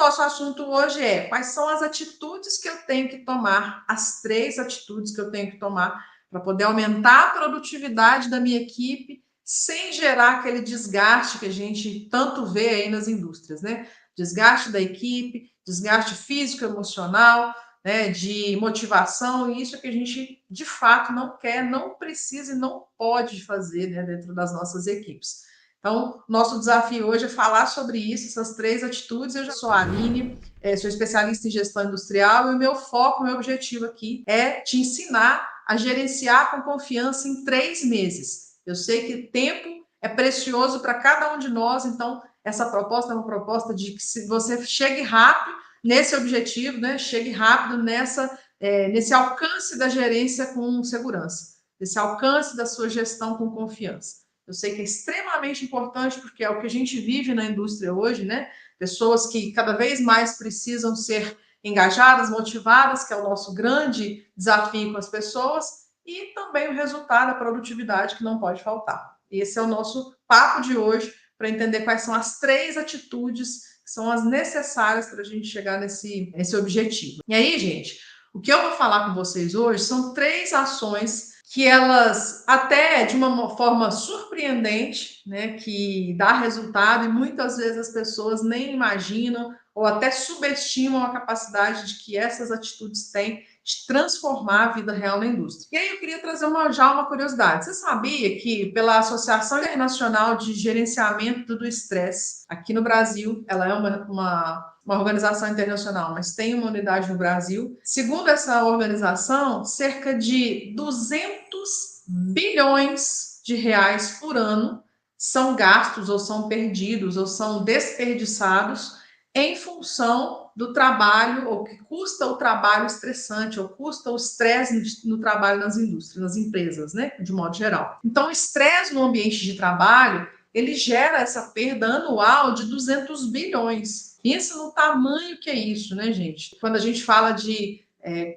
nosso assunto hoje é quais são as atitudes que eu tenho que tomar, as 3 atitudes que eu tenho que tomar para poder aumentar a produtividade da minha equipe sem gerar aquele desgaste que a gente tanto vê aí nas indústrias, né? Desgaste da equipe, desgaste físico, emocional, né, de motivação, e isso é que a gente de fato não quer, não precisa e não pode fazer, né, dentro das nossas equipes. Então, nosso desafio hoje é falar sobre isso, essas 3 atitudes. Eu já sou a Aline, sou especialista em gestão industrial e o meu foco, o meu objetivo aqui é te ensinar a gerenciar com confiança em 3 meses. Eu sei que tempo é precioso para cada um de nós, então essa proposta é uma proposta de que se você chegue rápido nesse objetivo, né? Chegue rápido nesse alcance da gerência com segurança, nesse alcance da sua gestão com confiança. Eu sei que é extremamente importante, porque é o que a gente vive na indústria hoje, né? Pessoas que cada vez mais precisam ser engajadas, motivadas, que é o nosso grande desafio com as pessoas, e também o resultado, a produtividade, que não pode faltar. Esse é o nosso papo de hoje, para entender quais são as 3 atitudes que são as necessárias para a gente chegar nesse objetivo. E aí, gente, o que eu vou falar com vocês hoje são 3 ações que elas, até de uma forma surpreendente, né, que dá resultado, e muitas vezes as pessoas nem imaginam ou até subestimam a capacidade de que essas atitudes têm de transformar a vida real na indústria. E aí eu queria trazer uma curiosidade. Você sabia que pela Associação Internacional de Gerenciamento do Estresse, aqui no Brasil, ela é uma organização internacional, mas tem uma unidade no Brasil. Segundo essa organização, cerca de 200 bilhões de reais por ano são gastos ou são perdidos ou são desperdiçados em função do trabalho, ou que custa o trabalho estressante, ou custa o estresse no trabalho nas indústrias, nas empresas, né, de modo geral. Então, o estresse no ambiente de trabalho, ele gera essa perda anual de 200 bilhões. Pensa no tamanho que é isso, né, gente? Quando a gente fala de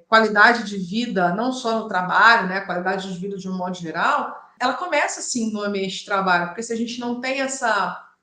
qualidade de vida, não só no trabalho, né, qualidade de vida de um modo geral, ela começa, assim, no ambiente de trabalho, porque se a gente não tem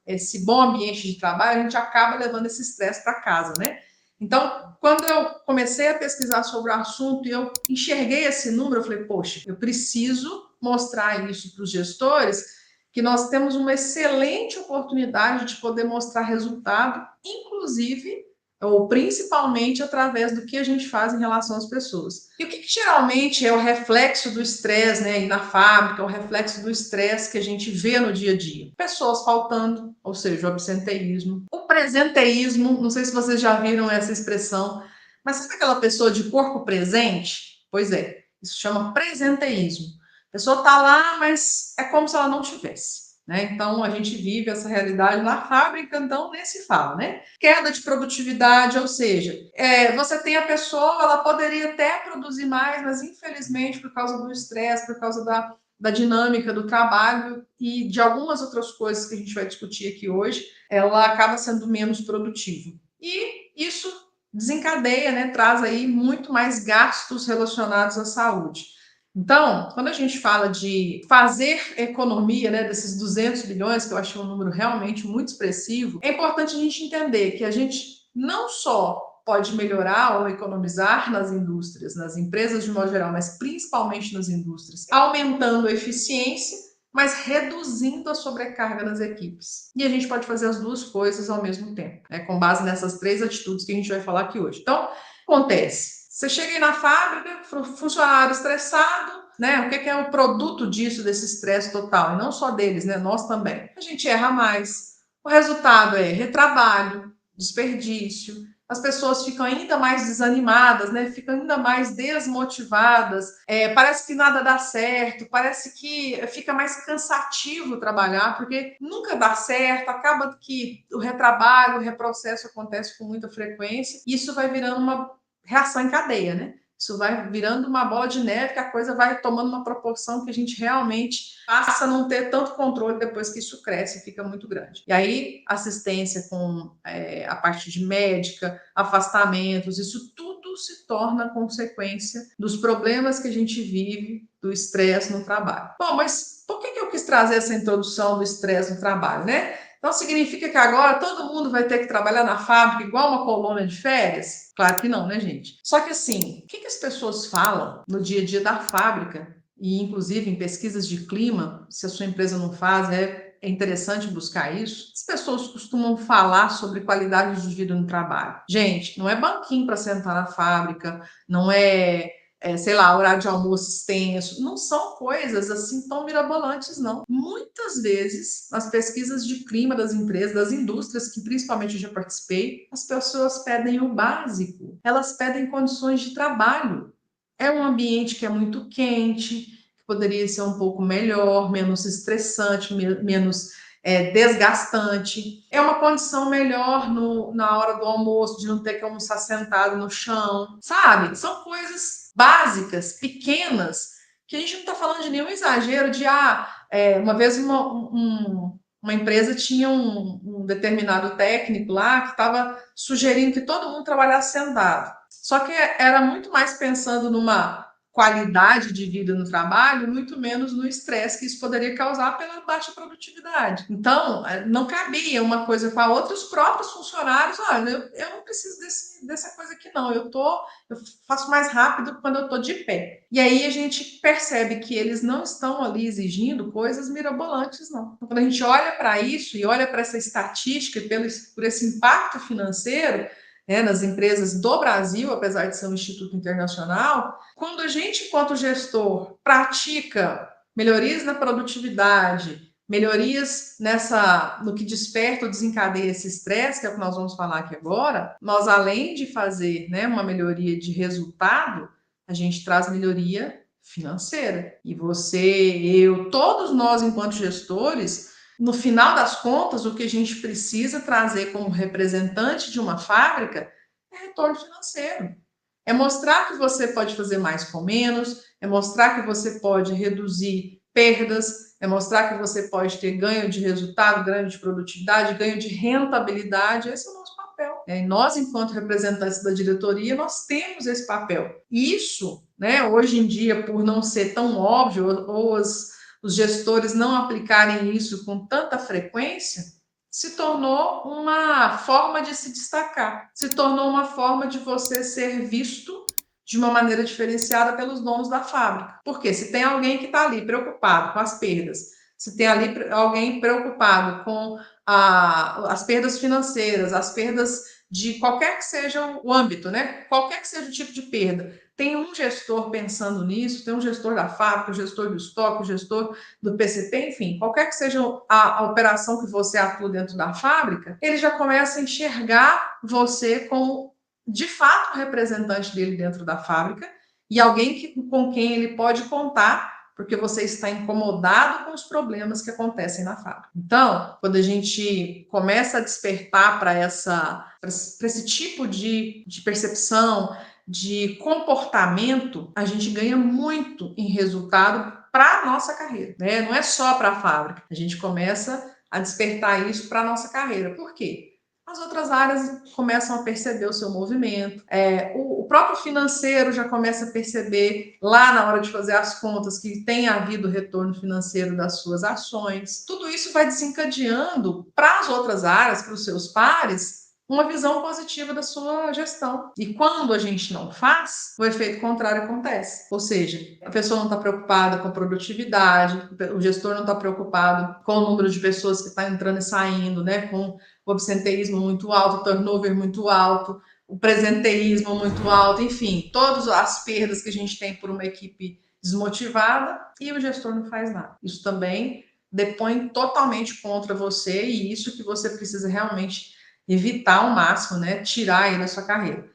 esse bom ambiente de trabalho, a gente acaba levando esse estresse para casa, né? Então, quando eu comecei a pesquisar sobre o assunto e eu enxerguei esse número, eu falei, poxa, eu preciso mostrar isso para os gestores, que nós temos uma excelente oportunidade de poder mostrar resultado, inclusive, ou principalmente através do que a gente faz em relação às pessoas. E o que geralmente é o reflexo do estresse, né? E na fábrica, o reflexo do estresse que a gente vê no dia a dia? Pessoas faltando, ou seja, o absenteísmo. O presenteísmo, não sei se vocês já viram essa expressão, mas sabe aquela pessoa de corpo presente? Pois é, isso chama presenteísmo. A pessoa está lá, mas é como se ela não tivesse. Né? Então, a gente vive essa realidade na fábrica, então nem se fala, né? Queda de produtividade, ou seja, você tem a pessoa, ela poderia até produzir mais, mas infelizmente, por causa do estresse, por causa da dinâmica do trabalho e de algumas outras coisas que a gente vai discutir aqui hoje, ela acaba sendo menos produtiva. E isso desencadeia, né? Traz aí muito mais gastos relacionados à saúde. Então, quando a gente fala de fazer economia, né, desses 200 bilhões, que eu achei um número realmente muito expressivo, é importante a gente entender que a gente não só pode melhorar ou economizar nas indústrias, nas empresas de modo geral, mas principalmente nas indústrias, aumentando a eficiência, mas reduzindo a sobrecarga das equipes. E a gente pode fazer as duas coisas ao mesmo tempo, né, com base nessas 3 atitudes que a gente vai falar aqui hoje. Então, acontece. Você chega aí na fábrica, funcionário estressado, né? O que é o produto disso, desse estresse total? E não só deles, né? Nós também. A gente erra mais. O resultado é retrabalho, desperdício. As pessoas ficam ainda mais desanimadas, né? Ficam ainda mais desmotivadas. Parece que nada dá certo. Parece que fica mais cansativo trabalhar, porque nunca dá certo. Acaba que o retrabalho, o reprocesso acontece com muita frequência. E isso vai virando uma reação em cadeia, né? Isso vai virando uma bola de neve, que a coisa vai tomando uma proporção que a gente realmente passa a não ter tanto controle depois que isso cresce e fica muito grande. E aí, assistência com a parte de médica, afastamentos, isso tudo se torna consequência dos problemas que a gente vive do estresse no trabalho. Bom, mas por que eu quis trazer essa introdução do estresse no trabalho, né? Então significa que agora todo mundo vai ter que trabalhar na fábrica igual uma colônia de férias? Claro que não, né, gente? Só que assim, o que as pessoas falam no dia a dia da fábrica, e inclusive em pesquisas de clima, se a sua empresa não faz, é interessante buscar isso. As pessoas costumam falar sobre qualidade de vida no trabalho. Gente, não é banquinho para sentar na fábrica, não sei lá, horário de almoço extenso, não são coisas assim tão mirabolantes, não. Muitas vezes, nas pesquisas de clima das empresas, das indústrias, que principalmente eu já participei, as pessoas pedem o básico, elas pedem condições de trabalho. É um ambiente que é muito quente, que poderia ser um pouco melhor, menos estressante, menos desgastante. É uma condição melhor na hora do almoço, de não ter que almoçar sentado no chão, sabe? São coisas básicas, pequenas, que a gente não está falando de nenhum exagero de uma vez uma empresa tinha um determinado técnico lá que estava sugerindo que todo mundo trabalhasse sentado. Só que era muito mais pensando numa qualidade de vida no trabalho, muito menos no estresse que isso poderia causar pela baixa produtividade. Então, não cabia uma coisa com a outra, os próprios funcionários, olha, eu não preciso dessa coisa aqui não, eu faço mais rápido quando eu estou de pé. E aí a gente percebe que eles não estão ali exigindo coisas mirabolantes, não. Então, quando a gente olha para isso e olha para essa estatística, por esse impacto financeiro, nas empresas do Brasil, apesar de ser um instituto internacional, quando a gente, enquanto gestor, pratica melhorias na produtividade, melhorias no que desperta ou desencadeia esse estresse, que é o que nós vamos falar aqui agora, nós, além de fazer uma melhoria de resultado, a gente traz melhoria financeira. E você, eu, todos nós, enquanto gestores, no final das contas, o que a gente precisa trazer como representante de uma fábrica é retorno financeiro. É mostrar que você pode fazer mais com menos, é mostrar que você pode reduzir perdas, é mostrar que você pode ter ganho de resultado, ganho de produtividade, ganho de rentabilidade. Esse é o nosso papel. E nós, enquanto representantes da diretoria, nós temos esse papel. Isso, hoje em dia, por não ser tão óbvio, ou os gestores não aplicarem isso com tanta frequência, se tornou uma forma de se destacar, se tornou uma forma de você ser visto de uma maneira diferenciada pelos donos da fábrica. Porque se tem alguém que está ali preocupado com as perdas, se tem ali alguém preocupado com as perdas financeiras, as perdas de qualquer que seja o âmbito, qualquer que seja o tipo de perda, tem um gestor pensando nisso, tem um gestor da fábrica, o gestor do estoque, o gestor do PCP, enfim, qualquer que seja a operação que você atua dentro da fábrica, ele já começa a enxergar você como, de fato, representante dele dentro da fábrica e alguém com quem ele pode contar, porque você está incomodado com os problemas que acontecem na fábrica. Então, quando a gente começa a despertar para esse tipo de percepção, de comportamento, a gente ganha muito em resultado para a nossa carreira, Não é só para a fábrica. A gente começa a despertar isso para a nossa carreira. Por quê? As outras áreas começam a perceber o seu movimento, o próprio financeiro já começa a perceber lá na hora de fazer as contas que tem havido retorno financeiro das suas ações. Tudo isso vai desencadeando para as outras áreas, para os seus pares, uma visão positiva da sua gestão. E quando a gente não faz, o efeito contrário acontece. Ou seja, a pessoa não está preocupada com a produtividade, o gestor não está preocupado com o número de pessoas que está entrando e saindo, com o absenteísmo muito alto, o turnover muito alto, o presenteísmo muito alto, enfim, todas as perdas que a gente tem por uma equipe desmotivada e o gestor não faz nada. Isso também depõe totalmente contra você e isso que você precisa realmente evitar ao máximo, tirar aí da sua carreira.